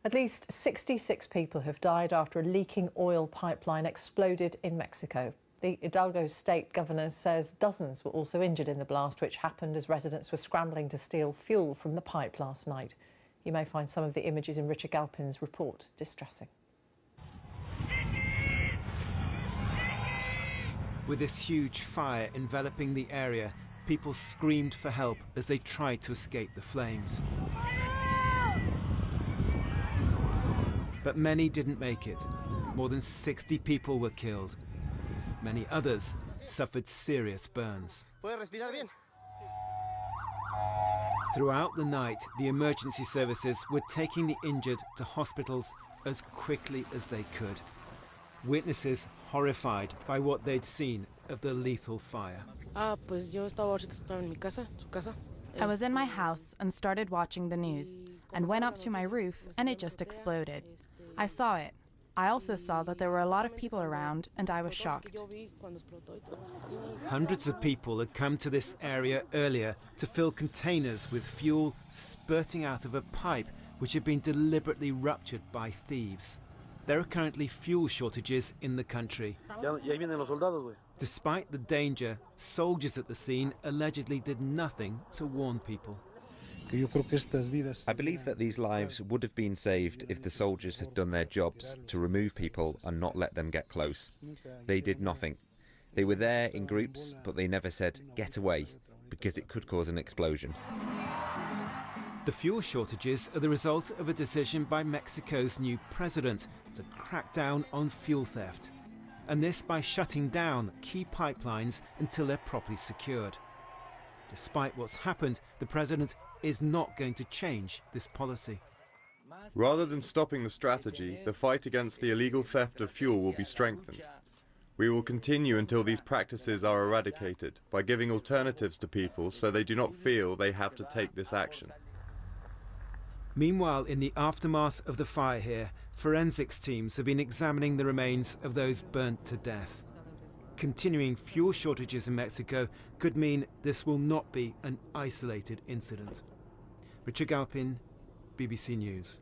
At least 66 people have died after a leaking oil pipeline exploded in Mexico. The Hidalgo state governor says dozens were also injured in the blast, which happened as residents were scrambling to steal fuel from the pipe last night. You may find some of the images in Richard Galpin's report distressing. With this huge fire enveloping the area, people screamed for help as they tried to escape the flames. But many didn't make it. More than 60 people were killed. Many others suffered serious burns. Throughout the night, the emergency services were taking the injured to hospitals as quickly as they could. Witnesses horrified by what they'd seen of the lethal fire. I was in my house and started watching the news and went up to my roof and it just exploded. I saw it. I also saw that there were a lot of people around and I was shocked. Hundreds of people had come to this area earlier to fill containers with fuel spurting out of a pipe which had been deliberately ruptured by thieves. There are currently fuel shortages in the country. Despite the danger, soldiers at the scene allegedly did nothing to warn people. I believe that these lives would have been saved if the soldiers had done their jobs to remove people and not let them get close. They did nothing. They were there in groups, but they never said, "Get away," because it could cause an explosion. The fuel shortages are the result of a decision by Mexico's new president to crack down on fuel theft. And this by shutting down key pipelines until they're properly secured. Despite what's happened, the president is not going to change this policy. Rather than stopping the strategy, the fight against the illegal theft of fuel will be strengthened. We will continue until these practices are eradicated by giving alternatives to people so they do not feel they have to take this action. Meanwhile, in the aftermath of the fire here, forensics teams have been examining the remains of those burnt to death. Continuing fuel shortages in Mexico could mean this will not be an isolated incident. Richard Galpin, BBC News.